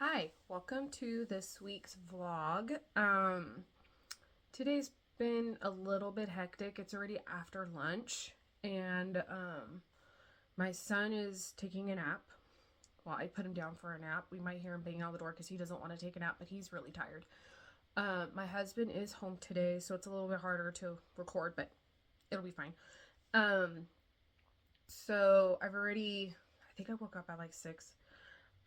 Hi, welcome to this week's vlog. Today's been a little bit hectic. It's already after lunch and my son is taking a nap. Well, I put him down for a nap. We might hear him banging on the door because he doesn't want to take a nap, but he's really tired. My husband is home today, so it's a little bit harder to record, but it'll be fine. Um, I think I woke up at like 6.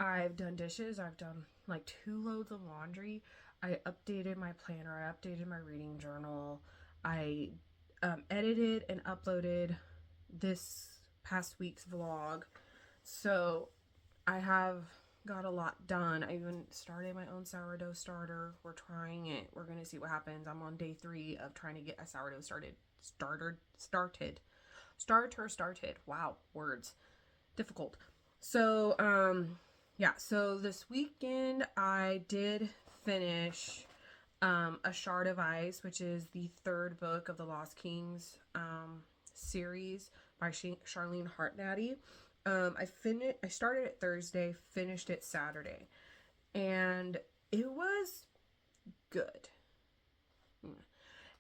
I've done dishes. I've done like 2 loads of laundry. I updated my planner. I updated my reading journal. I edited and uploaded this past week's vlog. So I have got a lot done. I even started my own sourdough starter. We're trying it. We're going to see what happens. I'm on day 3 of trying to get a sourdough started. Wow, words. Difficult. So, so this weekend I did finish A Shard of Ice, which is the 3rd book of the Lost Kings series by Charlene Hartnady. I started it Thursday, finished it Saturday, and it was good.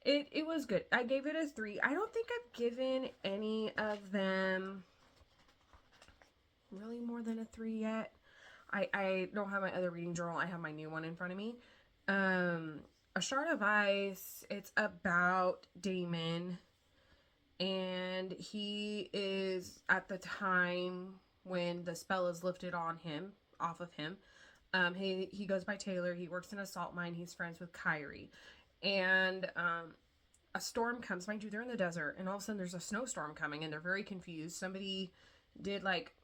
It was good. I gave it a 3. I don't think I've given any of them really more than a 3 yet. I don't have my other reading journal. I have my new one in front of me. A Shard of Ice, it's about Damon, and he is at the time when the spell is lifted off of him. He goes by Taylor. He works in a salt mine. He's friends with Kyrie. And a storm comes. Mind you, they're in the desert, and all of a sudden there's a snowstorm coming, and they're very confused. Somebody did like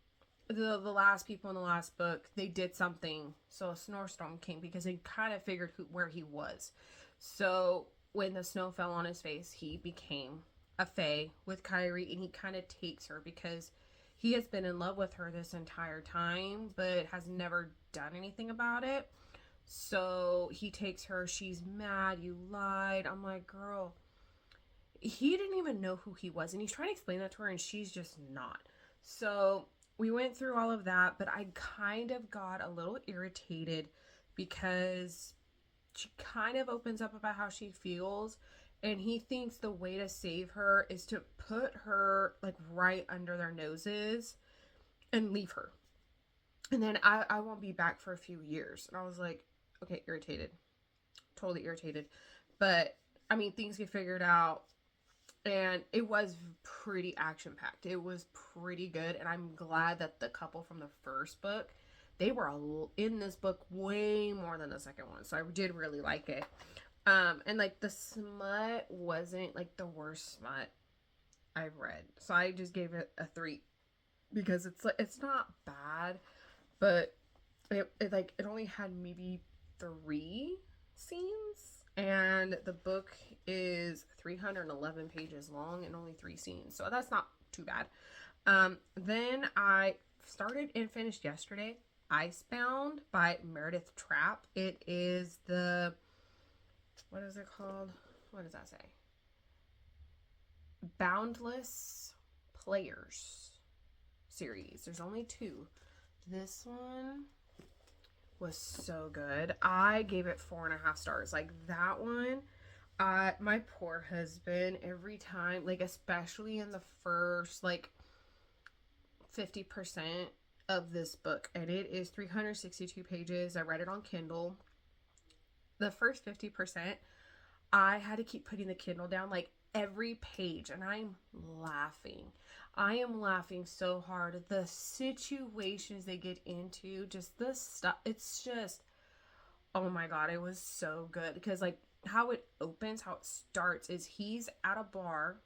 the last people in the last book, they did something, so a snowstorm came because they kind of figured where he was. So when the snow fell on his face, he became a fae with Kyrie, and he kind of takes her because he has been in love with her this entire time but has never done anything about it. So he takes her. She's mad. You lied. I'm like, girl, he didn't even know who he was, and he's trying to explain that to her, and she's just not. So we went through all of that, but I kind of got a little irritated because she kind of opens up about how she feels, and he thinks the way to save her is to put her like right under their noses and leave her. And then I won't be back for a few years. And I was like, okay, irritated. Totally irritated. But I mean, things get figured out, and it was pretty action packed. It was pretty good, and I'm glad that the couple from the first book, they were in this book way more than the second one, so I did really like it. And like the smut wasn't like the worst smut I've read, so I just gave it a 3 because it's not bad, but it only had maybe 3 scenes, and the book is 311 pages long and only 3 scenes, so that's not too bad. Then I started and finished yesterday Icebound by Meredith Trapp. It is what is it called? What does that say? Boundless Players series. There's only 2. This one was so good. I gave it 4.5 stars. Like that one, my poor husband, every time, like especially in the first like 50% of this book, and it is 362 pages. I read it on Kindle. The first 50%, I had to keep putting the Kindle down like every page, and I'm laughing. I am laughing so hard. The situations they get into, just the stuff, it's just, oh my god, it was so good. Because like how it opens, how it starts is he's at a bar.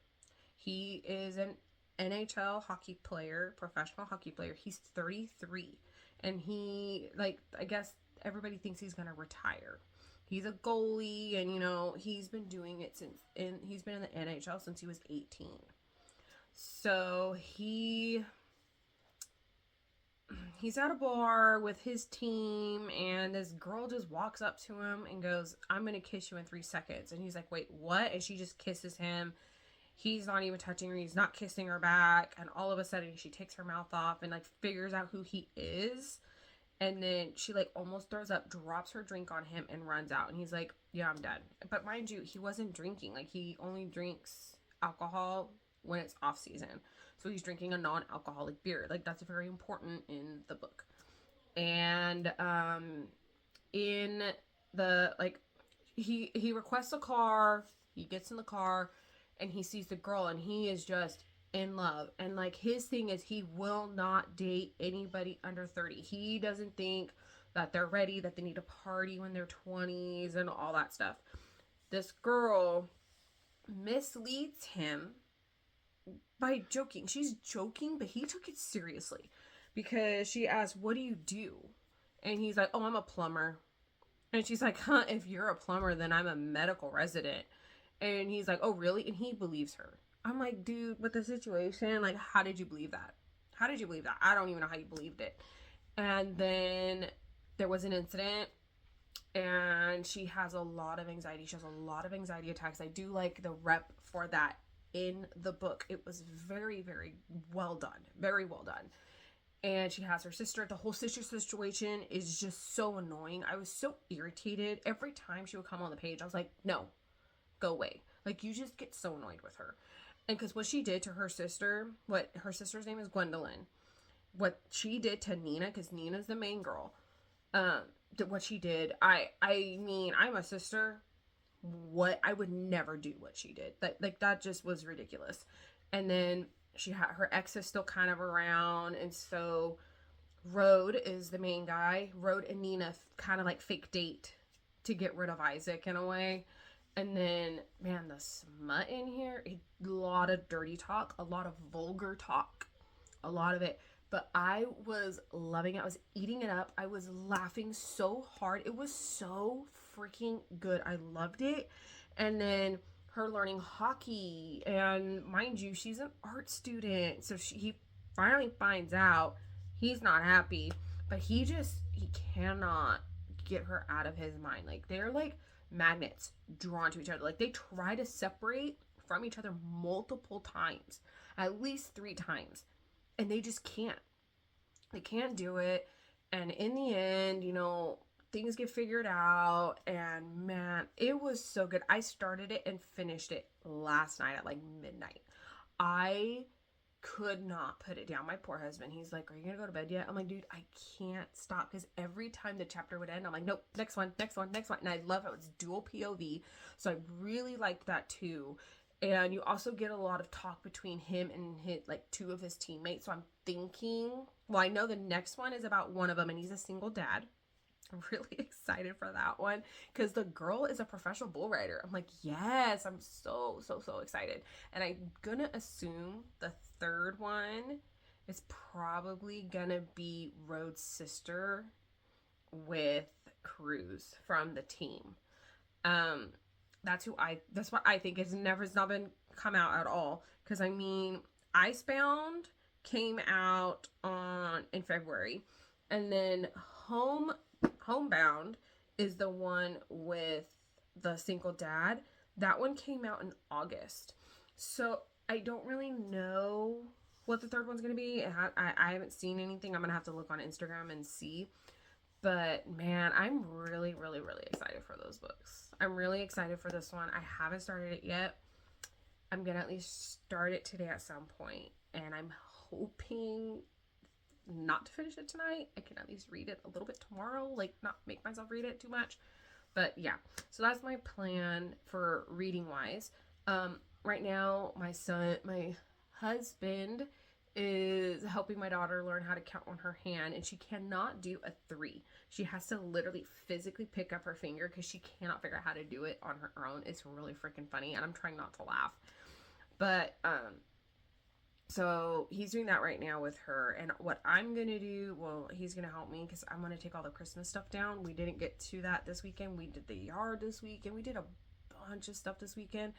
He is an NHL hockey player, professional hockey player. He's 33, and he, like, I guess everybody thinks he's gonna retire. He's a goalie, and he's been doing it he's been in the NHL since he was 18. So he's at a bar with his team, and this girl just walks up to him and goes, "I'm gonna kiss you in 3 seconds." And he's like, "Wait, what?" And she just kisses him. He's not even touching her. He's not kissing her back. And all of a sudden she takes her mouth off and like figures out who he is. And then she like almost throws up, drops her drink on him, and runs out. And he's like, yeah, I'm dead. But mind you, he wasn't drinking. Like, he only drinks alcohol when it's off season. So he's drinking a non-alcoholic beer. Like, that's very important in the book. And in the like, he requests a car. He gets in the car, and he sees the girl, and he is just in love. And like, his thing is he will not date anybody under 30. He doesn't think that they're ready, that they need to party when they're 20s and all that stuff. This girl misleads him by joking. She's joking, but he took it seriously, because she asked, what do you do? And he's like, oh, I'm a plumber. And she's like, huh, if you're a plumber, then I'm a medical resident. And he's like, oh, really? And he believes her. I'm like, dude, with the situation, like, how did you believe that? How did you believe that? I don't even know how you believed it. And then there was an incident, and she has a lot of anxiety. She has a lot of anxiety attacks. I do like the rep for that in the book. It was very, very well done. Very well done. And she has her sister. The whole sister situation is just so annoying. I was so irritated. Every time she would come on the page, I was like, no, go away. Like, you just get so annoyed with her. And because what she did to her sister, what her sister's name is Gwendolyn, what she did to Nina, because Nina's the main girl, what she did, I mean, I'm a sister. What I would never do what she did. That just was ridiculous. And then she had her ex is still kind of around, and so Rode is the main guy. Rode and Nina kind of like fake date to get rid of Isaac in a way. And then, man, the smut in here, a lot of dirty talk, a lot of vulgar talk, a lot of it. But I was loving it. I was eating it up. I was laughing so hard. It was so freaking good. I loved it. And then her learning hockey. And mind you, she's an art student. So he finally finds out he's not happy. But he cannot get her out of his mind. Like, they're like magnets drawn to each other. Like, they try to separate from each other multiple times, at least 3 times, and they just can't. They can't do it. And in the end, you know, things get figured out, and man, it was so good. I started it and finished it last night at like midnight. I could not put it down. My poor husband, he's like, are you gonna go to bed yet? I'm like, dude, I can't stop, because every time the chapter would end, I'm like, nope, next one. And I love how it's dual POV, so I really liked that too. And you also get a lot of talk between him and his, like, 2 of his teammates. So I'm thinking, well, I know the next one is about one of them, and he's a single dad. I'm really excited for that one, because the girl is a professional bull rider. I'm like, yes, I'm so excited. And I'm gonna assume the 3rd one is probably gonna be Rhodes' sister with Cruz from the team. That's what I think. It's not been come out at all. Because I mean, Icebound came out in February, and then Homebound is the one with the single dad. That one came out in August. So I don't really know what the 3rd one's gonna be. I haven't seen anything. I'm gonna have to look on Instagram and see. But man, I'm really excited for those books. I'm really excited for this one. I haven't started it yet. I'm gonna at least start it today at some point, and I'm hoping not to finish it tonight. I can at least read it a little bit tomorrow, like not make myself read it too much. But yeah, so that's my plan for reading wise. Right now, my husband is helping my daughter learn how to count on her hand, and she cannot do a 3. She has to literally physically pick up her finger, because she cannot figure out how to do it on her own. It's really freaking funny, and I'm trying not to laugh. But so he's doing that right now with her. And what I'm gonna do, well, he's gonna help me, because I'm gonna take all the Christmas stuff down. We didn't get to that this weekend. We did the yard this weekend. We did a bunch of stuff this weekend,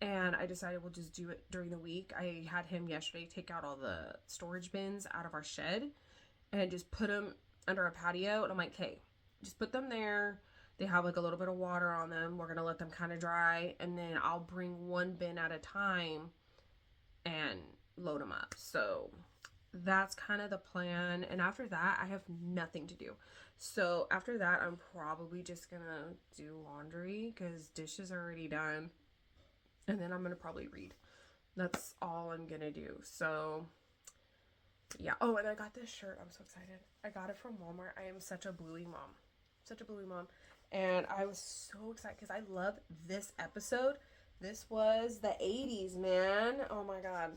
and I decided we'll just do it during the week. I had him yesterday take out all the storage bins out of our shed and just put them under a patio. And I'm like, hey, just put them there. They have like a little bit of water on them. We're going to let them kind of dry. And then I'll bring one bin at a time and load them up. So that's kind of the plan. And after that, I have nothing to do. So after that, I'm probably just gonna do laundry because dishes are already done. And then I'm gonna probably read. That's all I'm gonna do. So yeah. Oh, and I got this shirt. I'm so excited. I got it from Walmart. I am such a bluey mom. Such a bluey mom. And I was so excited because I love this episode. This was the 80s, man. Oh my god.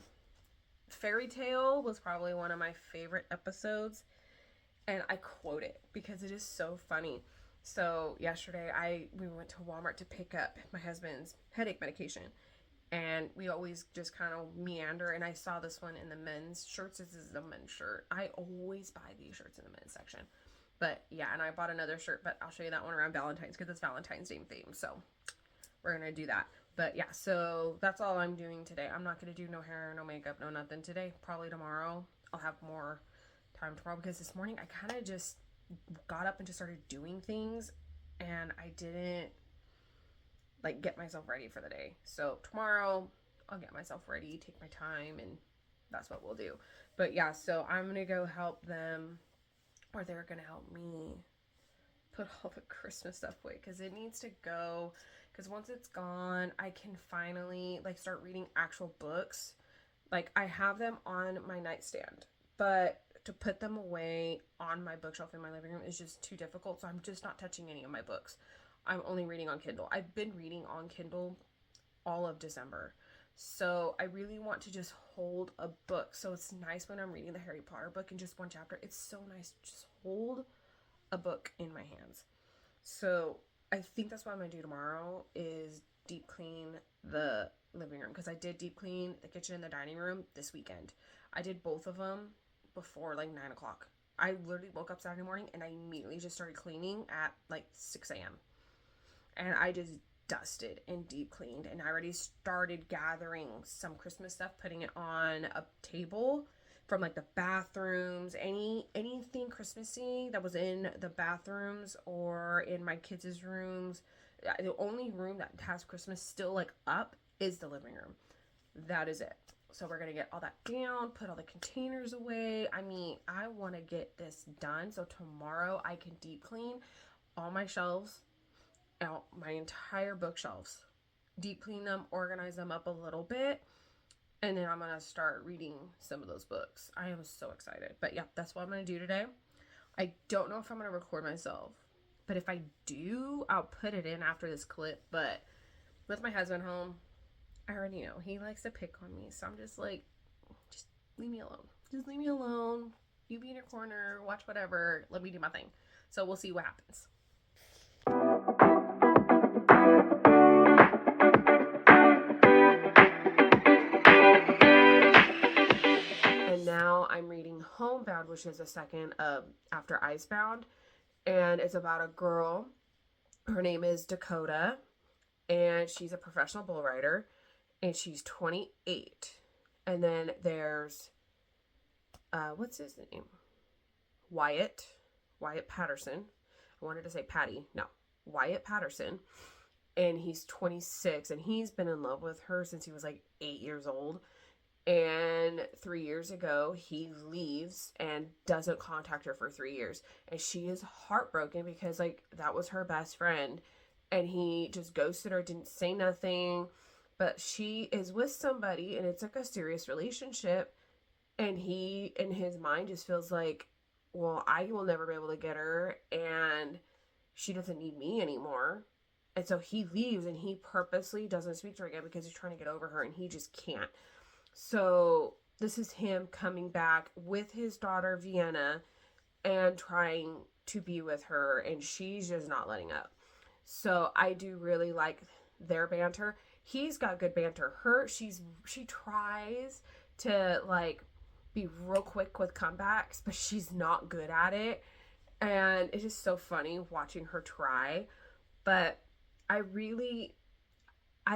Fairy Tale was probably one of my favorite episodes, and I quote it because it is so funny. So yesterday we went to Walmart to pick up my husband's headache medication, and we always just kind of meander, and I saw this one in the men's shirts. This is the men's shirt. I always buy these shirts in the men's section. But yeah, and I bought another shirt, but I'll show you that one around Valentine's because it's Valentine's Day theme. So we're going to do that. But yeah, so that's all I'm doing today. I'm not going to do no hair, no makeup, no nothing today. Probably tomorrow. I'll have more time tomorrow because this morning I kind of just got up and just started doing things and I didn't like get myself ready for the day. So tomorrow I'll get myself ready, take my time, and that's what we'll do. But yeah, so I'm going to go help them, or they're going to help me put all the Christmas stuff away because it needs to go. Because once it's gone, I can finally like start reading actual books. Like I have them on my nightstand, but to put them away on my bookshelf in my living room is just too difficult. So I'm just not touching any of my books. I'm only reading on Kindle. I've been reading on Kindle all of December. So I really want to just hold a book. So it's nice when I'm reading the Harry Potter book in just one chapter. It's so nice to just hold a book in my hands. So I think that's what I'm going to do tomorrow is deep clean the living room because I did deep clean the kitchen and the dining room this weekend. I did both of them before like 9 o'clock. I literally woke up Saturday morning and I immediately just started cleaning at like 6 a.m. And I just dusted and deep cleaned, and I already started gathering some Christmas stuff, putting it on a table from like the bathrooms, anything Christmassy that was in the bathrooms or in my kids' rooms. The only room that has Christmas still like up is the living room. That is it. So we're gonna get all that down, put all the containers away. I mean, I want to get this done so tomorrow I can deep clean all my shelves, out my entire bookshelves, deep clean them, organize them up a little bit, and then I'm going to start reading some of those books. I am so excited. But yeah, that's what I'm going to do today. I don't know if I'm going to record myself, but if I do, I'll put it in after this clip. But with my husband home, I already know he likes to pick on me. So I'm just like, just leave me alone. Just leave me alone. You be in your corner, watch whatever. Let me do my thing. So we'll see what happens. And now I'm reading Homebound, which is the second after Icebound. And it's about a girl. Her name is Dakota. And she's a professional bull rider. And she's 28. And then there's, what's his name? Wyatt Patterson. I wanted to say Patty. No, Wyatt Patterson. And he's 26. And he's been in love with her since he was like 8 years old. And 3 years ago, he leaves and doesn't contact her for 3 years. And she is heartbroken because, like, that was her best friend. And he just ghosted her, didn't say nothing. But she is with somebody, and it's like a serious relationship. And he, in his mind, just feels like, well, I will never be able to get her. And she doesn't need me anymore. And so he leaves, and he purposely doesn't speak to her again because he's trying to get over her, and he just can't. So this is him coming back with his daughter, Vienna, and trying to be with her, and she's just not letting up. So I do really like their banter. He's got good banter. She tries to like be real quick with comebacks, but she's not good at it. And it's just so funny watching her try. But I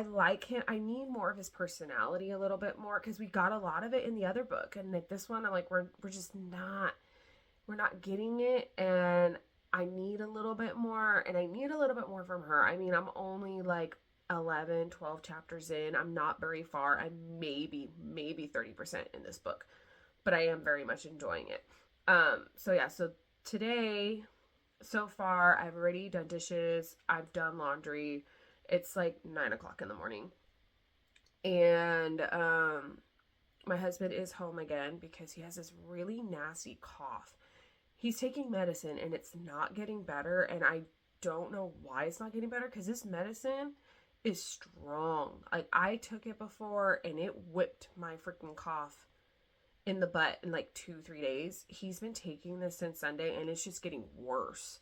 like him. I need more of his personality a little bit more because we got a lot of it in the other book, and like this one, I'm like we're just not getting it, and I need a little bit more, and I need a little bit more from her. I mean, I'm only like 11, 12 chapters in. I'm not very far. I'm maybe 30% in this book, but I am very much enjoying it. So yeah, so today, so far, I've already done dishes, I've done laundry. It's like 9 o'clock in the morning. And my husband is home again because he has this really nasty cough. He's taking medicine and it's not getting better. And I don't know why it's not getting better because this medicine is strong. Like, I took it before and it whipped my freaking cough in the butt in like 2, 3 days. He's been taking this since Sunday and it's just getting worse.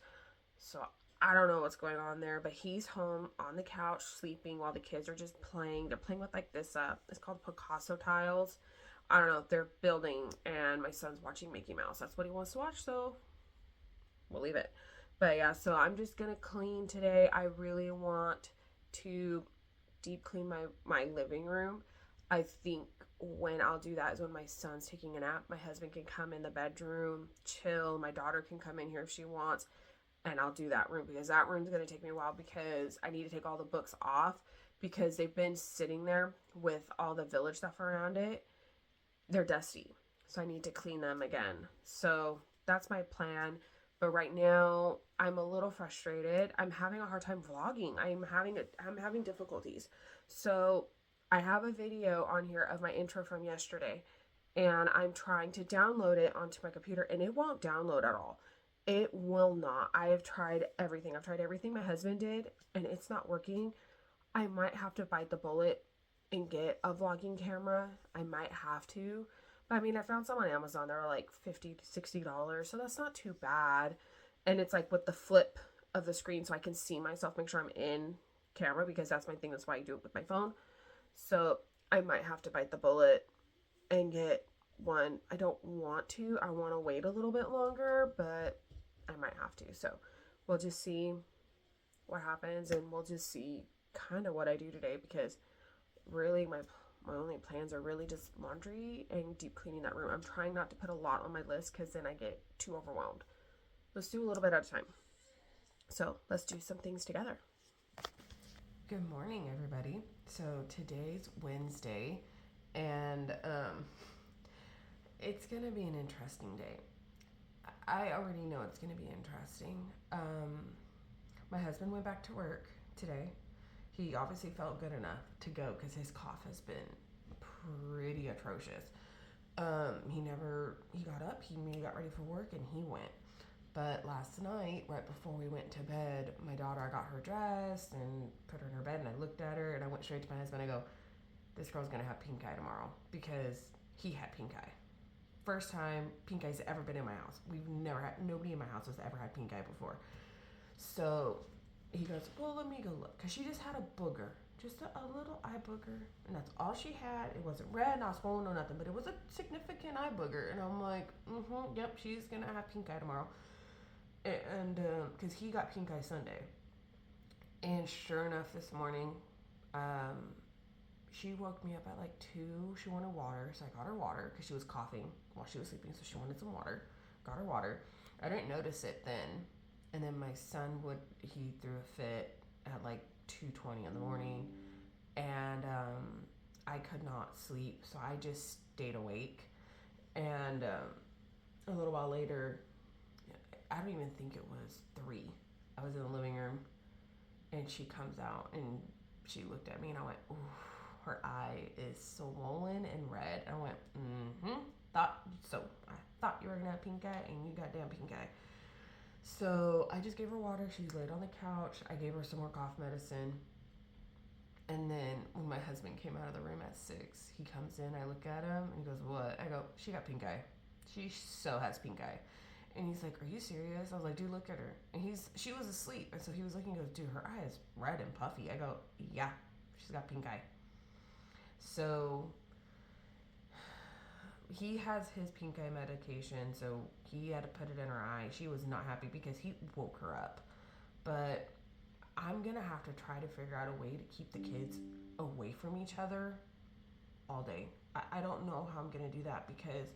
So I don't know what's going on there, but he's home on the couch sleeping while the kids are just playing. They're playing with like this, it's called Picasso tiles. I don't know, they're building, and my son's watching Mickey Mouse. That's what he wants to watch, so we'll leave it. But yeah, so I'm just gonna clean today. I really want to deep clean my living room. I think when I'll do that is when my son's taking a nap. My husband can come in the bedroom, chill. My daughter can come in here if she wants, and I'll do that room because that room's going to take me a while because I need to take all the books off because they've been sitting there with all the village stuff around it. They're dusty, so I need to clean them again. So that's my plan. But right now, I'm a little frustrated. I'm having a hard time vlogging. I'm having difficulties. So I have a video on here of my intro from yesterday, and I'm trying to download it onto my computer, and it won't download at all. It will not. I have tried everything. I've tried everything my husband did, and it's not working. I might have to bite the bullet and get a vlogging camera. I might have to. But I mean, I found some on Amazon. They were like $50 to $60, so that's not too bad. And it's like with the flip of the screen so I can see myself, make sure I'm in camera because that's my thing. That's why I do it with my phone. So I might have to bite the bullet and get one. I don't want to. I want to wait a little bit longer, but I might have to. So we'll just see what happens, and we'll just see kind of what I do today because really my only plans are really just laundry and deep cleaning that room. I'm trying not to put a lot on my list because then I get too overwhelmed. Let's do a little bit at a time. So let's do some things together. Good morning, everybody. So today's Wednesday, and it's gonna be an interesting day. I already know it's gonna be interesting. My husband went back to work today. He obviously felt good enough to go because his cough has been pretty atrocious. He got up, he got ready for work, and he went. But last night, right before we went to bed, my daughter, I got her dressed and put her in her bed, and I looked at her, and I went straight to my husband. I go, this girl's gonna have pink eye tomorrow because he had pink eye. First time pink eye's ever been in my house. Nobody in my house has ever had pink eye before. So he goes, well, let me go look. Because she just had a booger. Just a little eye booger. And that's all she had. It wasn't red, not swollen, or nothing. But it was a significant eye booger. And I'm like, yep, she's going to have pink eye tomorrow. And because he got pink eye Sunday. And sure enough, this morning, she woke me up at like 2. She wanted water. So I got her water because she was coughing while she was sleeping. So she wanted some water. Got her water. I didn't notice it then. And then my son he threw a fit at like 2:20 in the morning, and I could not sleep, so I just stayed awake. And a little while later, I don't even think it was 3. I was in the living room, and she comes out, and she looked at me, and I went, ooh, her eye is swollen and red. And I went, I thought you were gonna have pink eye, and you got damn pink eye. So I just gave her water. She laid on the couch. I gave her some more cough medicine. And then when my husband came out of the room at 6, he comes in. I look at him and he goes, what? I go, she got pink eye. She so has pink eye. And he's like, are you serious? I was like, dude, look at her. And she was asleep. And so he was looking and goes, dude, her eye is red and puffy. I go, yeah, she's got pink eye. So he has his pink eye medication, so he had to put it in her eye. She was not happy because he woke her up. But I'm gonna have to try to figure out a way to keep the kids away from each other all day. I don't know how I'm gonna do that because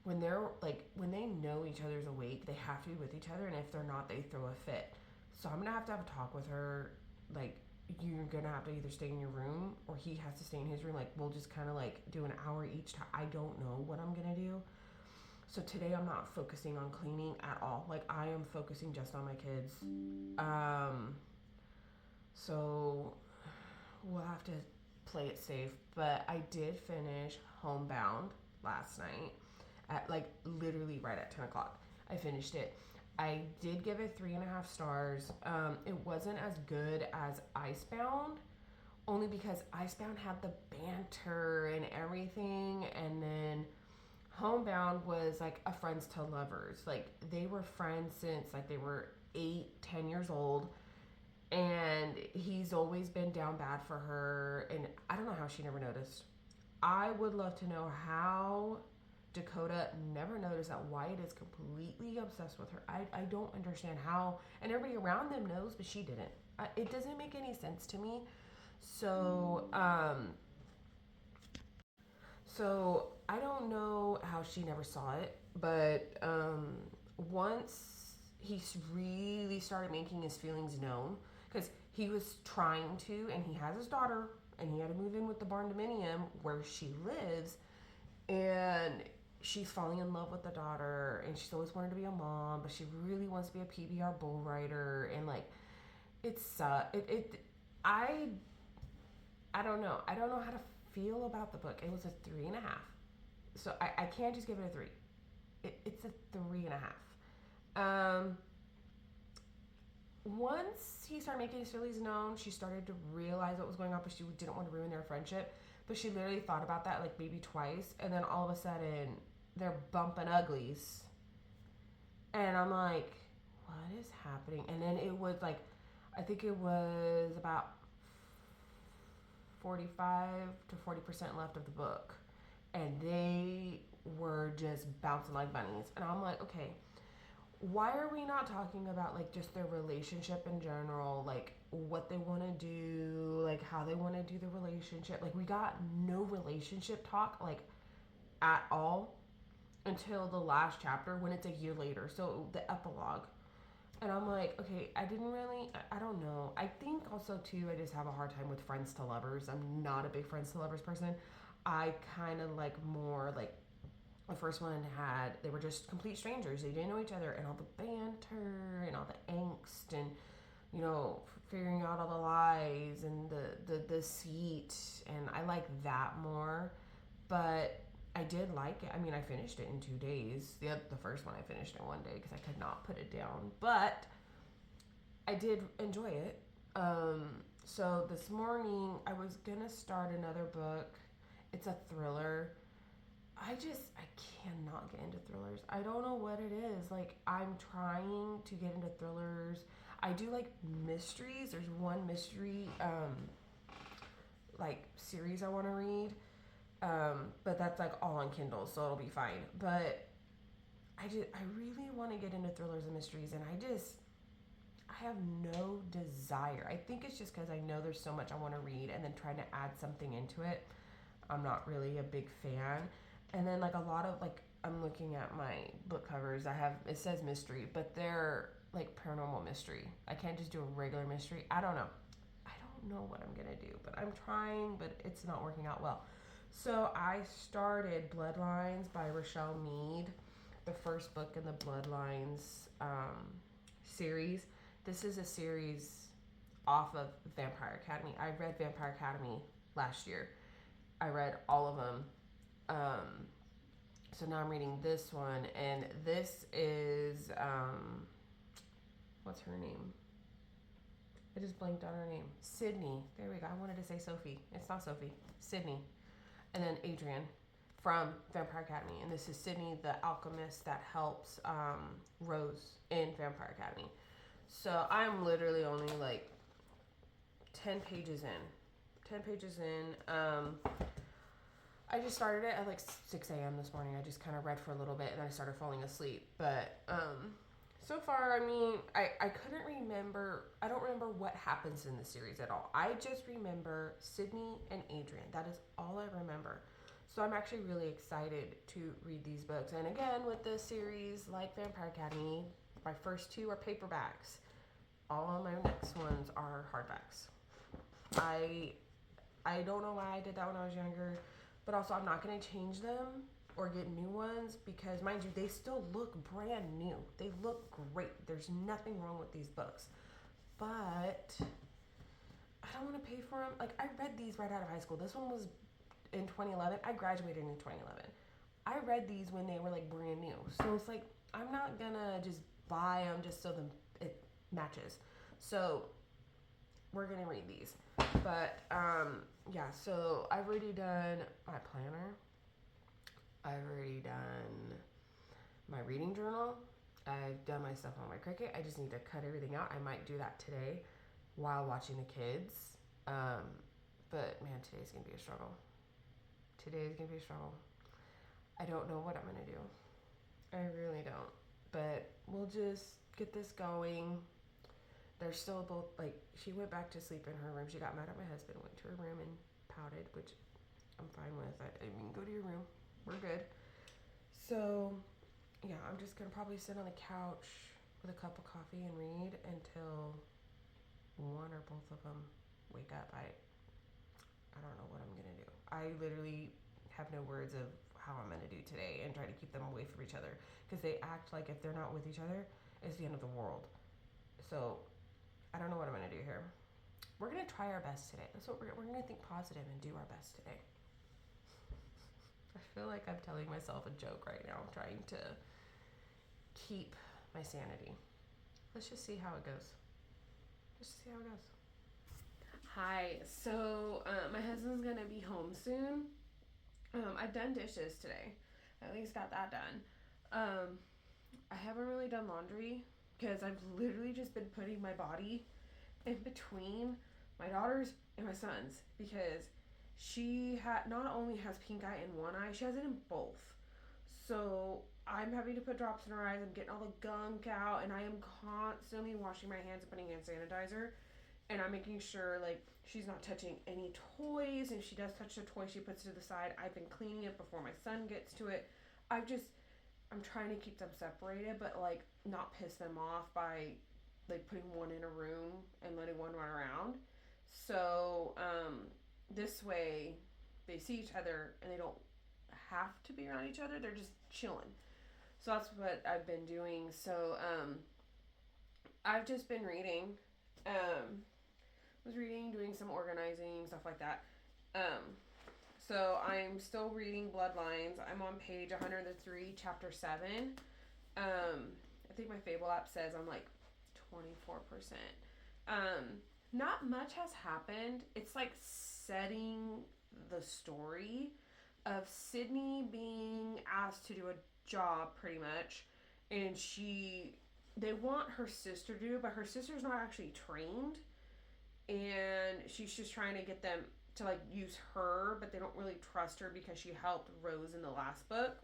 when they know each other's awake, they have to be with each other, and if they're not, they throw a fit. So I'm gonna have to have a talk with her, like, you're gonna have to either stay in your room or he has to stay in his room. Like, we'll just kind of like do an hour each time. I don't know what I'm gonna do. So today I'm not focusing on cleaning at all. Like, I am focusing just on my kids. So we'll have to play it safe. But I did finish Homebound last night at like literally right at 10 o'clock. I finished it. I did give it 3.5 stars. It wasn't as good as Icebound, only because Icebound had the banter and everything, and then Homebound was like a friends to lovers. Like, they were friends since like they were 8-10 years old, and he's always been down bad for her, and I don't know how she never noticed. I would love to know how Dakota never noticed that Wyatt is completely obsessed with her. I don't understand how, and everybody around them knows, but she didn't. It doesn't make any sense to me. So, so I don't know how she never saw it, but once he really started making his feelings known, because he was trying to, and he has his daughter, and he had to move in with the barn dominium where she lives, and she's falling in love with the daughter, and she's always wanted to be a mom, but she really wants to be a PBR bull rider, and like, I don't know. I don't know how to feel about the book. It was a 3.5. So I can't just give it a 3. It's a 3.5. Once he started making his feelings known, she started to realize what was going on, but she didn't want to ruin their friendship. But she literally thought about that like maybe twice, and then all of a sudden they're bumping uglies. And I'm like, what is happening? And then it was like, I think it was about 45 to 40% left of the book, and they were just bouncing like bunnies. And I'm like, okay, why are we not talking about like just their relationship in general, like what they want to do, like how they want to do the relationship? Like, we got no relationship talk like at all until the last chapter, when it's a year later, so the epilogue. And I'm like, okay, I don't know. I think also too, I just have a hard time with friends to lovers. I'm not a big friends to lovers person. I kind of like more like the first one they were just complete strangers. They didn't know each other, and all the banter and all the angst, and you know, figuring out all the lies and the deceit. And I like that more. But I did like it. I mean, I finished it in 2 days. The first one I finished in 1 day because I could not put it down. But I did enjoy it. So this morning I was gonna start another book. It's a thriller. I cannot get into thrillers. I don't know what it is. Like, I'm trying to get into thrillers. I do like mysteries. There's one mystery like series I want to read. But that's like all on Kindle, so it'll be fine. But I really want to get into thrillers and mysteries, and I have no desire. I think it's just because I know there's so much I want to read, and then trying to add something into it, I'm not really a big fan. And then like a lot of like, I'm looking at my book covers. It says mystery, but they're like paranormal mystery. I can't just do a regular mystery. I don't know what I'm gonna do, but I'm trying, but it's not working out well. So I started Bloodlines by Rochelle Mead, the first book in the Bloodlines series. This is a series off of Vampire Academy. I read Vampire Academy last year. I read all of them. So now I'm reading this one, and this is, what's her name? I just blanked on her name. Sydney. There we go. I wanted to say Sophie. It's not Sophie. Sydney. And then Adrian from Vampire Academy. And this is Sydney, the alchemist that helps Rose in Vampire Academy. So I'm literally only like 10 pages in. 10 pages in. I just started it at like 6 a.m. this morning. I just kind of read for a little bit, and then I started falling asleep. But so far, I mean, I couldn't remember. I don't remember what happens in the series at all. I just remember Sydney and Adrian. That is all I remember. So I'm actually really excited to read these books. And again, with this series, like Vampire Academy, my first 2 are paperbacks. All of my next ones are hardbacks. I don't know why I did that when I was younger, but also I'm not going to change them or get new ones because, mind you, they still look brand new. They look great. There's nothing wrong with these books. But I don't want to pay for them. Like, I read these right out of high school. This one was in 2011. I graduated in 2011. I read these when they were like brand new. So it's like, I'm not going to just buy them just so it matches. So we're going to read these. But yeah, so I've already done my planner. I've already done my reading journal. I've done my stuff on my Cricut. I just need to cut everything out. I might do that today while watching the kids. But man, today's gonna be a struggle. Today's gonna be a struggle. I don't know what I'm gonna do. I really don't. But we'll just get this going. They're still both, like, she went back to sleep in her room. She got mad at my husband, went to her room and pouted, which I'm fine with. I mean, go to your room. We're good. So, yeah, I'm just going to probably sit on the couch with a cup of coffee and read until one or both of them wake up. I don't know what I'm going to do. I literally have no words of how I'm going to do today and try to keep them away from each other because they act like if they're not with each other, it's the end of the world. So, I don't know what I'm going to do here. We're going to try our best today. That's what we're going to think positive and do our best today. I feel like I'm telling myself a joke right now, trying to keep my sanity. Let's just see how it goes. Just see how it goes. Hi. So my husband's going to be home soon. I've done dishes today. I at least got that done. I haven't really done laundry because I've literally just been putting my body in between my daughter's and my son's because she not only has pink eye in one eye, she has it in both. So I'm having to put drops in her eyes. I'm getting all the gunk out, and I am constantly washing my hands and putting hand sanitizer. And I'm making sure, like, she's not touching any toys. And if she does touch the toy, she puts it to the side. I've been cleaning it before my son gets to it. I'm trying to keep them separated, but, like, not piss them off by, like, putting one in a room and letting one run around. So, this way, they see each other and they don't have to be around each other. They're just chilling. So that's what I've been doing. So, I've just been reading. Was reading, doing some organizing, stuff like that. So I'm still reading Bloodlines. I'm on page 103, chapter 7. I think my Fable app says I'm like 24%. Not much has happened. It's like setting the story of Sydney being asked to do a job pretty much, and they want her sister to do it, but her sister's not actually trained, and she's just trying to get them to like use her, but they don't really trust her because she helped Rose in the last book.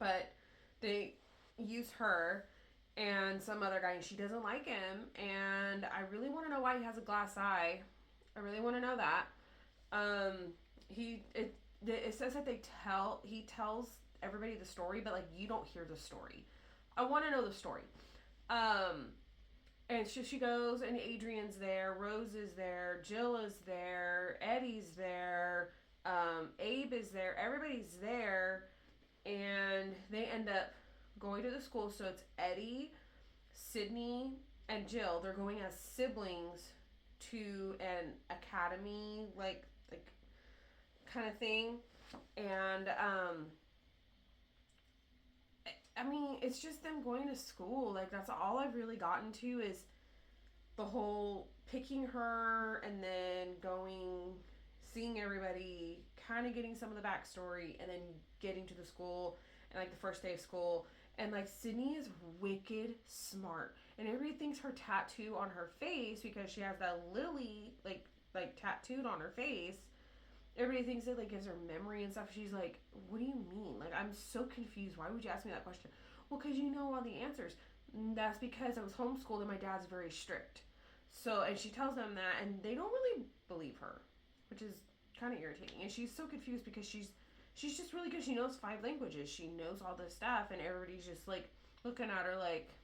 But they use her and some other guy, and she doesn't like him, and I really want to know why he has a glass eye. I really want to know that. It says that he tells everybody the story, but like you don't hear the story. I want to know the story. And she goes, and Adrian's there, Rose is there, Jill is there, Eddie's there, Abe is there, everybody's there, and they end up going to the school. So it's Eddie, Sydney, and Jill. They're going as siblings to an academy, like kind of thing. And I mean, it's just them going to school. Like, that's all I've really gotten to is the whole picking her and then going, seeing everybody, kind of getting some of the backstory, and then getting to the school and like the first day of school. And like Sydney is wicked smart, and everybody thinks her tattoo on her face, because she has that lily like tattooed on her face. Everybody thinks it like gives her memory and stuff. She's like, what do you mean? Like, I'm so confused. Why would you ask me that question? Well, because you know all the answers. That's because I was homeschooled and my dad's very strict. So, and she tells them that, and they don't really believe her, which is kind of irritating. And she's so confused because she's just really good. She knows 5 languages. She knows all this stuff, and everybody's just like looking at her like,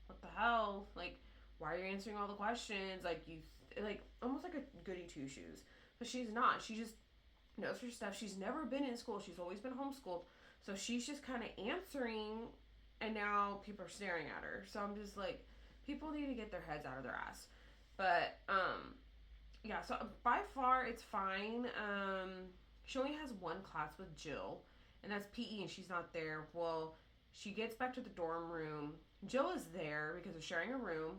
what the hell? Like, why are you answering all the questions? Like, like, almost like a goody two shoes. But she's not. She just knows her stuff. She's never been in school. She's always been homeschooled. So she's just kind of answering, and now people are staring at her. So I'm just like, people need to get their heads out of their ass. But, yeah, so by far it's fine. She only has one class with Jill, and that's PE, and she's not there. Well, she gets back to the dorm room. Jill is there because they're sharing a room,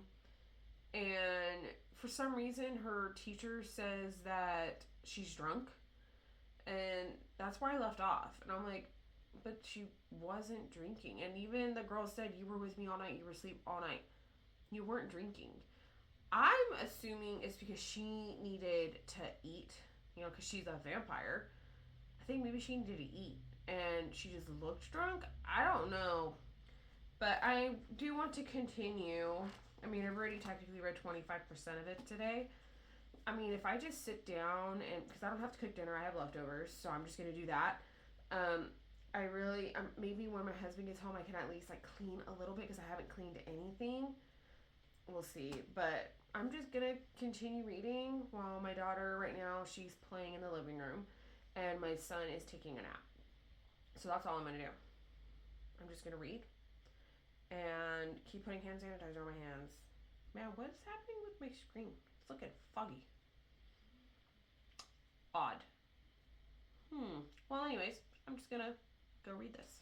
and for some reason her teacher says that she's drunk, and that's where I left off. And I'm like, but she wasn't drinking. And even the girl said, you were with me all night, you were asleep all night, you weren't drinking. I'm assuming it's because she needed to eat, because she's a vampire. I think maybe she needed to eat, and she just looked drunk. I don't know. But I do want to continue. I mean, I've already technically read 25% of it today. I mean, if I just sit down, and because I don't have to cook dinner, I have leftovers, so I'm just going to do that. I really, maybe when my husband gets home, I can at least, like, clean a little bit, because I haven't cleaned anything. We'll see. But I'm just going to continue reading while my daughter, right now, she's playing in the living room, and my son is taking a nap. So that's all I'm going to do. I'm just going to read and keep putting hand sanitizer on my hands. Man, what is happening with my screen? It's looking foggy. Odd. Well, anyways, I'm just gonna go read this.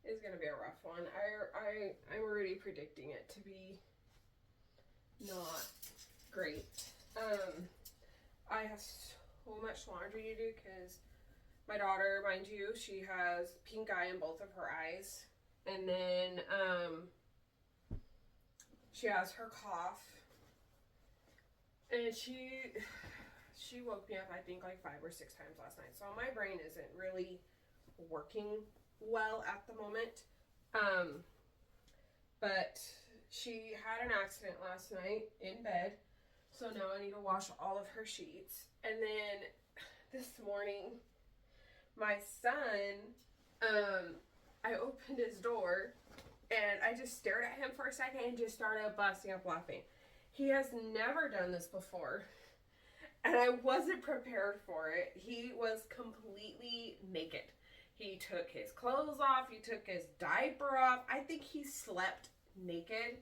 is going to be a rough one. I'm already predicting it to be not great. I have so much laundry to do because my daughter, mind you, she has pink eye in both of her eyes. And then she has her cough. And she woke me up, I think, like 5 or 6 times last night. So my brain isn't really working well at the moment. But she had an accident last night in bed. So now I need to wash all of her sheets. And then this morning, my son, I opened his door and I just stared at him for a second and just started busting up laughing. He has never done this before. And I wasn't prepared for it. He was completely naked. He took his clothes off. He took his diaper off. I think he slept naked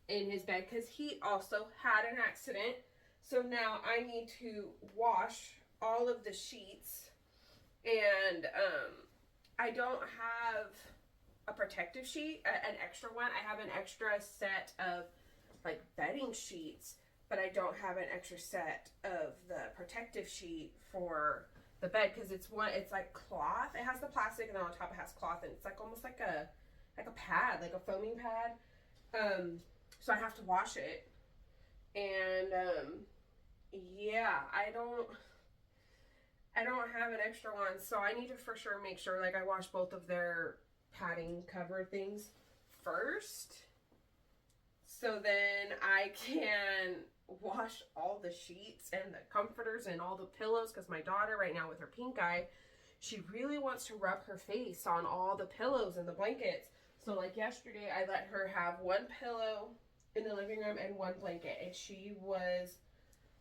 in his bed because he also had an accident. So now I need to wash all of the sheets. And I don't have a protective sheet, an extra one. I have an extra set of like bedding sheets, but I don't have an extra set of the protective sheet for the bed because it's like cloth. It has the plastic and then on top it has cloth and it's like almost like a pad, like a foaming pad. So I have to wash it. And yeah, I don't have an extra one, so I need to for sure make sure like I wash both of their padding cover things first. So then I can wash all the sheets and the comforters and all the pillows because my daughter right now with her pink eye, she really wants to rub her face on all the pillows and the blankets. So like yesterday I let her have one pillow in the living room and one blanket and she was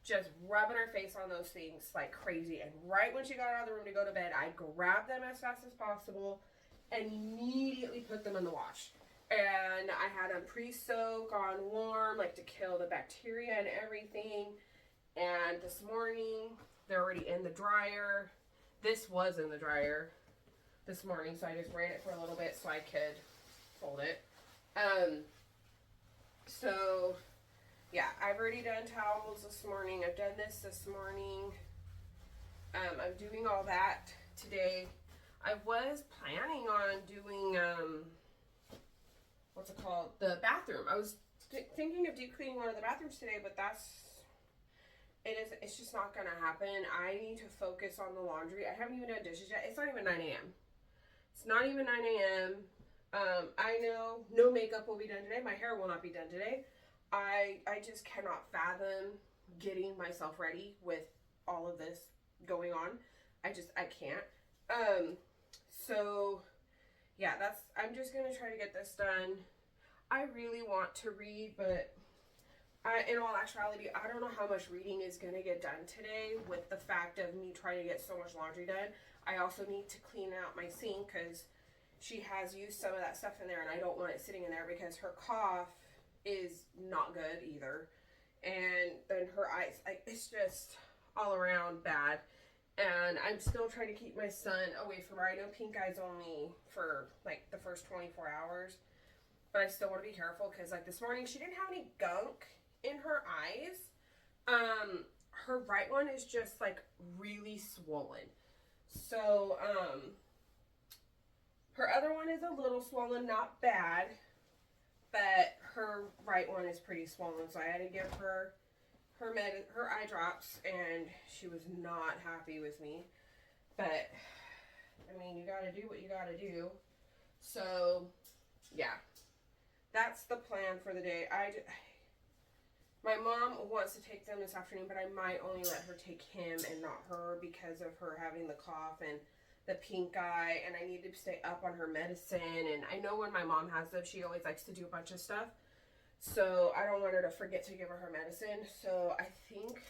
just rubbing her face on those things like crazy. And right when she got out of the room to go to bed, I grabbed them as fast as possible and immediately put them in the wash. And I had them pre-soak on warm, like to kill the bacteria and everything. And this morning, they're already in the dryer. This was in the dryer this morning, so I just ran it for a little bit so I could fold it. So, yeah, I've already done towels this morning. I've done this morning. I'm doing all that today. I was planning on doing, what's it called? The bathroom. I was thinking of deep cleaning one of the bathrooms today, but it's just not gonna happen. I need to focus on the laundry. I haven't even done dishes yet. It's not even 9 a.m. It's not even 9 a.m. I know no makeup will be done today. My hair will not be done today. I just cannot fathom getting myself ready with all of this going on. I can't. So yeah, I'm just gonna try to get this done. I really want to read, but in all actuality, I don't know how much reading is gonna get done today with the fact of me trying to get so much laundry done. I also need to clean out my sink because she has used some of that stuff in there and I don't want it sitting in there because her cough is not good either. And then her eyes, like, it's just all around bad. And I'm still trying to keep my son away from her. I know pink eye's only for like the first 24 hours, but I still want to be careful because like this morning she didn't have any gunk in her eyes. Her right one is just like really swollen. So, her other one is a little swollen, not bad, but her right one is pretty swollen. So I had to give her her eye drops, and she was not happy with me. But I mean, you gotta do what you gotta do. So yeah, that's the plan for the day. My mom wants to take them this afternoon, but I might only let her take him and not her because of her having the cough and the pink eye, and I need to stay up on her medicine. And I know when my mom has them, she always likes to do a bunch of stuff. So I don't want her to forget to give her medicine. So I think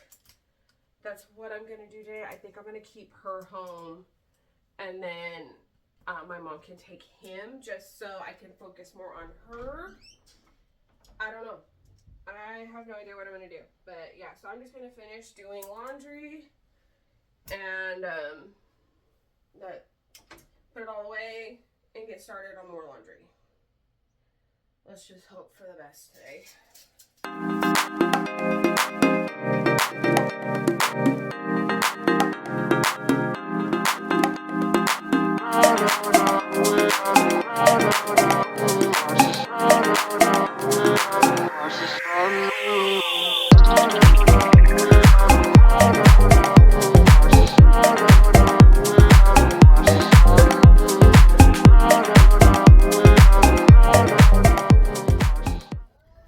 that's what I'm going to do today. I think I'm going to keep her home, and then my mom can take him just so I can focus more on her. I don't know. I have no idea what I'm going to do. But yeah, so I'm just going to finish doing laundry and put it all away and get started on more laundry. Let's just hope for the best today.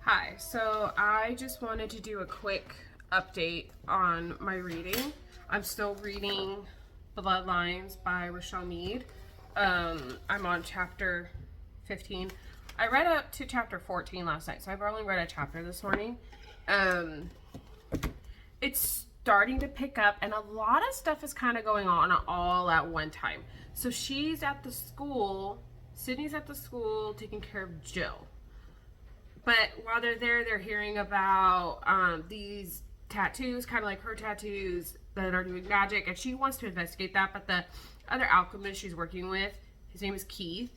Hi, so I just wanted to do a quick update on my reading. I'm still reading Bloodlines by Rochelle Mead. I'm on chapter 15. I read up to chapter 14 last night, so I've only read a chapter this morning. It's starting to pick up, and a lot of stuff is kind of going on all at one time. So she's at the school, Sydney's at the school taking care of Jill. But while they're there, they're hearing about these tattoos, kind of like her tattoos, that are doing magic, and she wants to investigate that. But the other alchemist she's working with, his name is Keith,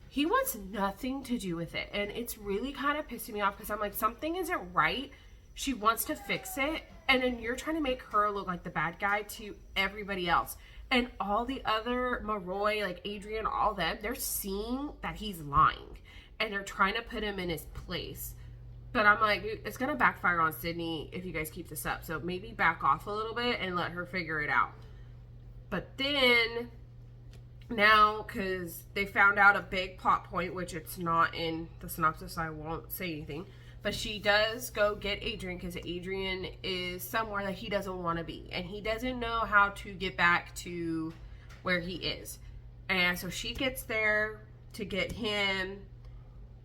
he wants nothing to do with it. And it's really kind of pissing me off because I'm like, something isn't right. She wants to fix it, and then you're trying to make her look like the bad guy to everybody else. And all the other, Maroy, like Adrian, all them, they're seeing that he's lying. And they're trying to put him in his place. But I'm like, it's going to backfire on Sydney if you guys keep this up. So maybe back off a little bit and let her figure it out. But then, now, because they found out a big plot point, which it's not in the synopsis, I won't say anything. But she does go get Adrian because Adrian is somewhere that he doesn't want to be. And he doesn't know how to get back to where he is. And so she gets there to get him.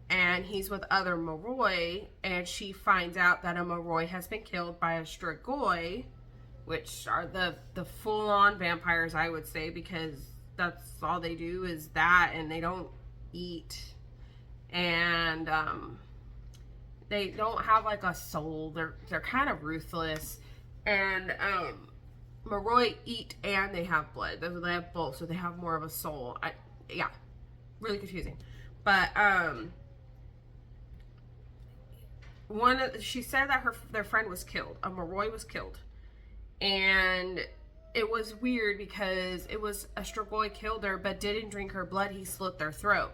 And he's with other Maroy, and she finds out that a Maroy has been killed by a Strigoi, which are the full-on vampires, I would say, because that's all they do is that, and they don't eat, and they don't have like a soul. They're kind of ruthless, and Maroy eat and they have blood. They have both, so they have more of a soul. Yeah, really confusing, but she said that their friend was killed. A Maroy was killed. And it was weird because it was a Strigoi killed her but didn't drink her blood. He slit their throat.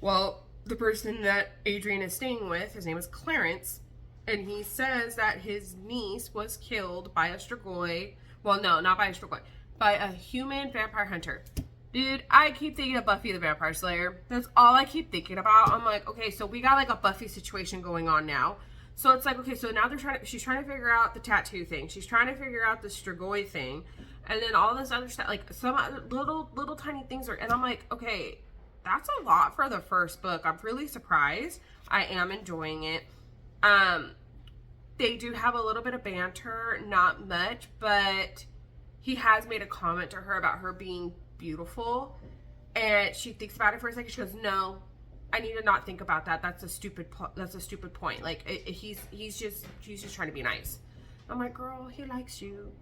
Well, the person that Adrian is staying with, his name is Clarence, and he says that his niece was killed by a Strigoi. Well, no, not by a Strigoi. By a human vampire hunter. Dude, I keep thinking of Buffy the Vampire Slayer. That's all I keep thinking about. I'm like, okay, so we got like a Buffy situation going on now. So it's like, okay, so now she's trying to figure out the tattoo thing. She's trying to figure out the Strigoi thing. And then all this other stuff, like some other little tiny things and I'm like, okay, that's a lot for the first book. I'm really surprised. I am enjoying it. They do have a little bit of banter, not much, but he has made a comment to her about her being beautiful, and she thinks about it for a second. She goes, no, I need to not think about that. That's a stupid point. Like she's just trying to be nice. I'm like, girl, he likes you,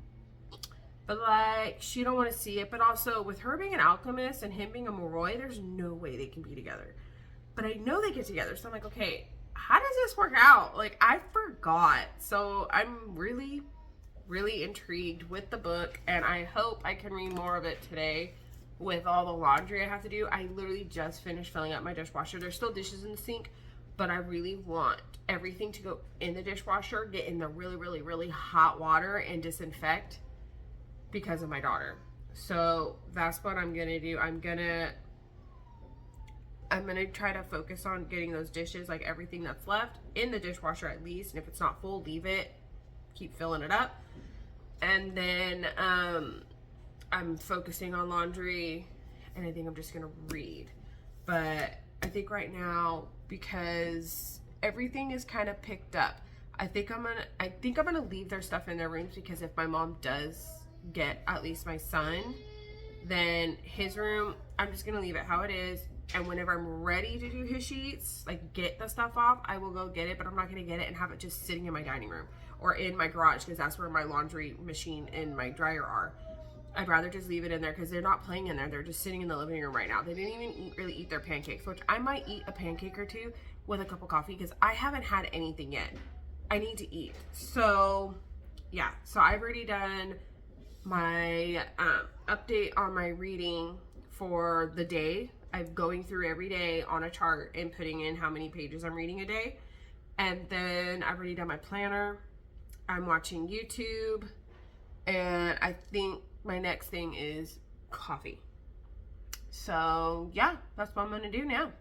but like she don't want to see it. But also with her being an alchemist and him being a Maroy, there's no way they can be together. But I know they get together, so I'm like, okay, how does this work out? Like, I forgot. So I'm really intrigued with the book, and I hope I can read more of it today with all the laundry I have to do. I literally just finished filling up my dishwasher. There's still dishes in the sink, but I really want everything to go in the dishwasher, get in the really hot water and disinfect because of my daughter. So that's what I'm gonna do. I'm gonna try to focus on getting those dishes, like everything that's left, in the dishwasher at least. And if it's not full, leave it, keep filling it up. And then I'm focusing on laundry, and I think I'm just gonna read. But I think right now, because everything is kind of picked up, I think I'm gonna leave their stuff in their rooms, because if my mom does get at least my son, then his room, I'm just gonna leave it how it is. And whenever I'm ready to do his sheets, like get the stuff off, I will go get it. But I'm not gonna get it and have it just sitting in my dining room or in my garage, because that's where my laundry machine and my dryer are. I'd rather just leave it in there because they're not playing in there. They're just sitting in the living room right now. They didn't even really eat their pancakes, which I might eat a pancake or two with a cup of coffee because I haven't had anything yet. I need to eat. So yeah, so I've already done my update on my reading for the day. I'm going through every day on a chart and putting in how many pages I'm reading a day. And then I've already done my planner. I'm watching YouTube. And I think my next thing is coffee. So yeah, that's what I'm gonna do now.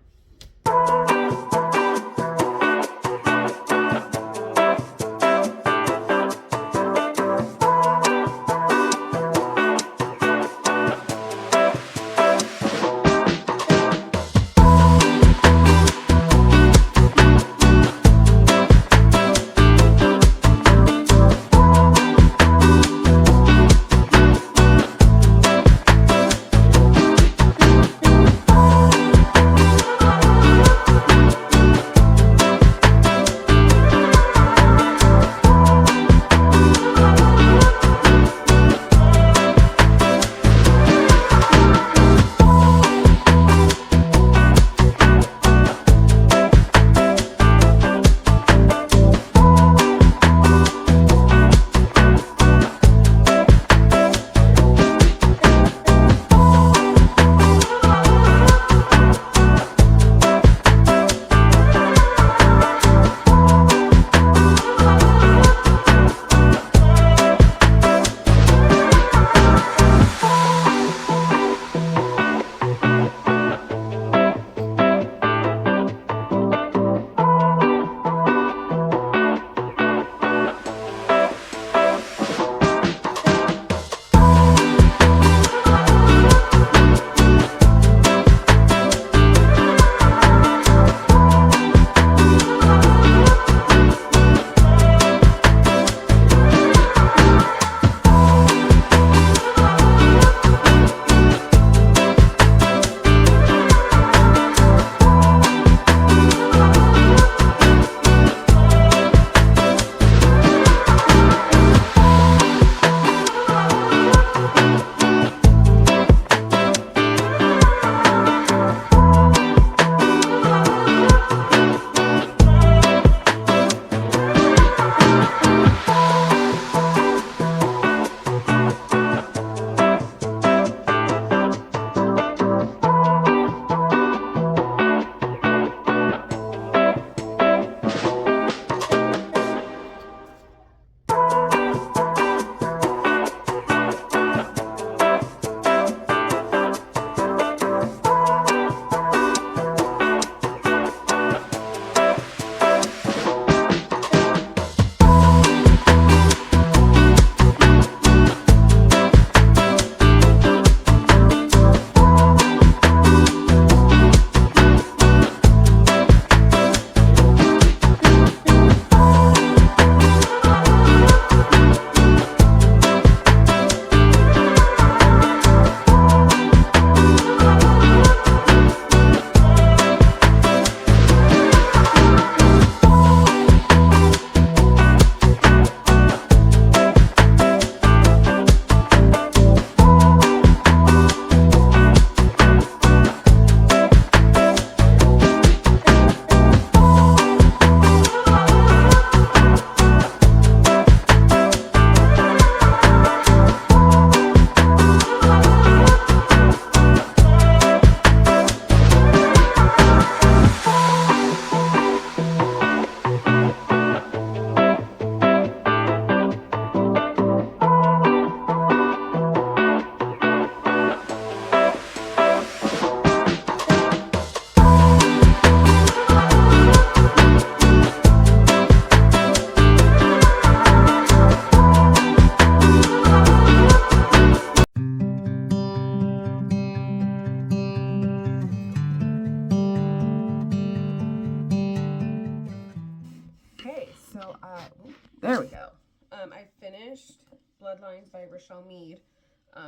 There we go. I finished Bloodlines by Rochelle Mead.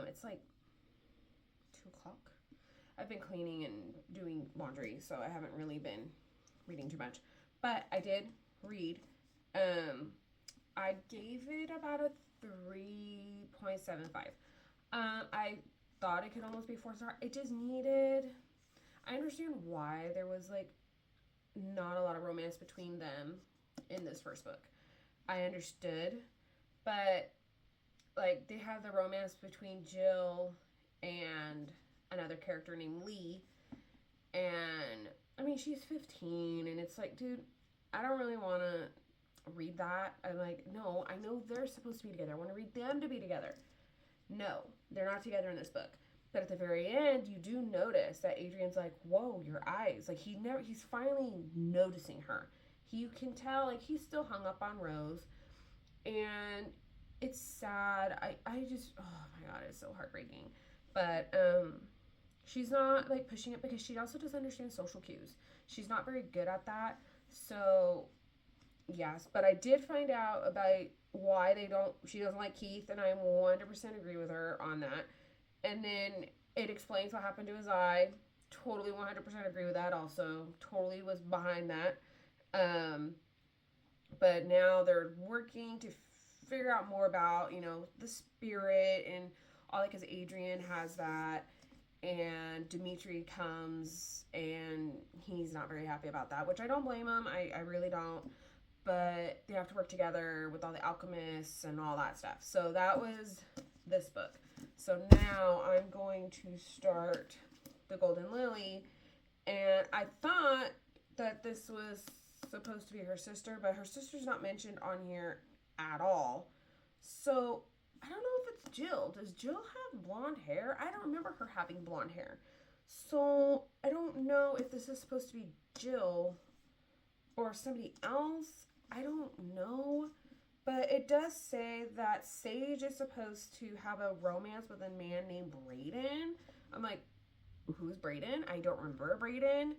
It's like 2 o'clock. I've been cleaning and doing laundry, so I haven't really been reading too much. But I did read. I gave it about a 3.75. I thought it could almost be 4 star. It just needed. I understand why there was like not a lot of romance between them in this first book. I understood, but like they have the romance between Jill and another character named Lee, and I mean she's 15, and it's like, dude, I don't really want to read that. I'm like, no, I know they're supposed to be together. I want to read them to be together. No, they're not together in this book. But at the very end, you do notice that Adrian's like, "Whoa, your eyes!" Like he's finally noticing her. You can tell, like he's still hung up on Rose, and it's sad. I just, oh my god, it's so heartbreaking. But she's not like pushing it because she also doesn't understand social cues. She's not very good at that. So yes, but I did find out about why she doesn't like Keith, and I 100% agree with her on that. And then it explains what happened to his eye. Totally 100% agree with that also. Totally was behind that. Um, but now they're working to figure out more about, the spirit and all that, because Adrian has that. And Dimitri comes and he's not very happy about that, which I don't blame him. I really don't. But they have to work together with all the alchemists and all that stuff. So that was this book. So now I'm going to start the Golden Lily. And I thought that this was supposed to be her sister, but her sister's not mentioned on here at all. So I don't know if it's Jill. Does Jill have blonde hair? I don't remember her having blonde hair. So I don't know if this is supposed to be Jill or somebody else. I don't know. But it does say that Sage is supposed to have a romance with a man named Brayden. I'm like, who's Brayden? I don't remember Brayden.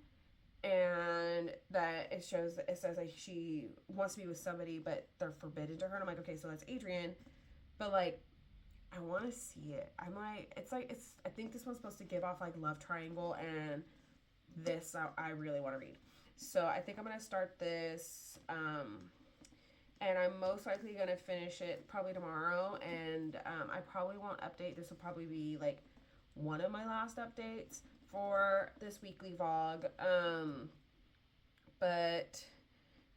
And that it says like she wants to be with somebody, but they're forbidden to her. And I'm like, okay, so that's Adrian. But like, I want to see it. I'm like, I think this one's supposed to give off like love triangle, and this I really want to read. So I think I'm gonna start this. And I'm most likely going to finish it probably tomorrow. And I probably won't update. This will probably be like one of my last updates for this weekly vlog. But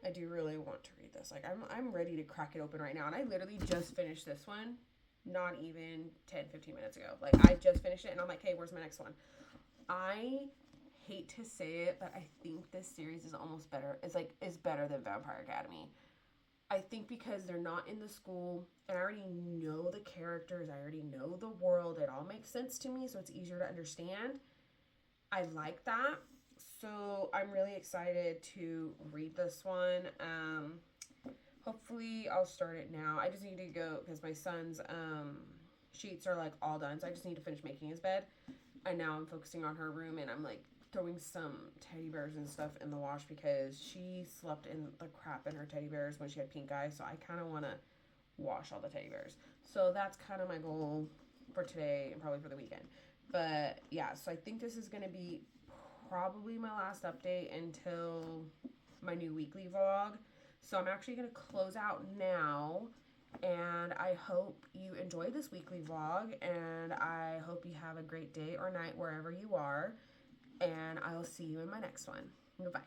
I do really want to read this. Like I'm ready to crack it open right now. And I literally just finished this one not even 10-15 minutes ago. Like I just finished it and I'm like, hey, where's my next one? I hate to say it, but I think this series is almost better. Is better than Vampire Academy. I think because they're not in the school and I already know the characters, I already know the world, it all makes sense to me, so it's easier to understand. I like that. So I'm really excited to read this one. Hopefully I'll start it now. I just need to go because my son's sheets are like all done, so I just need to finish making his bed. And now I'm focusing on her room, and I'm like throwing some teddy bears and stuff in the wash because she slept in the crap in her teddy bears when she had pink eye, so I kind of want to wash all the teddy bears. So that's kind of my goal for today and probably for the weekend. But yeah, so I think this is going to be probably my last update until my new weekly vlog. So I'm actually going to close out now, and I hope you enjoy this weekly vlog, and I hope you have a great day or night wherever you are. And I'll see you in my next one. Goodbye.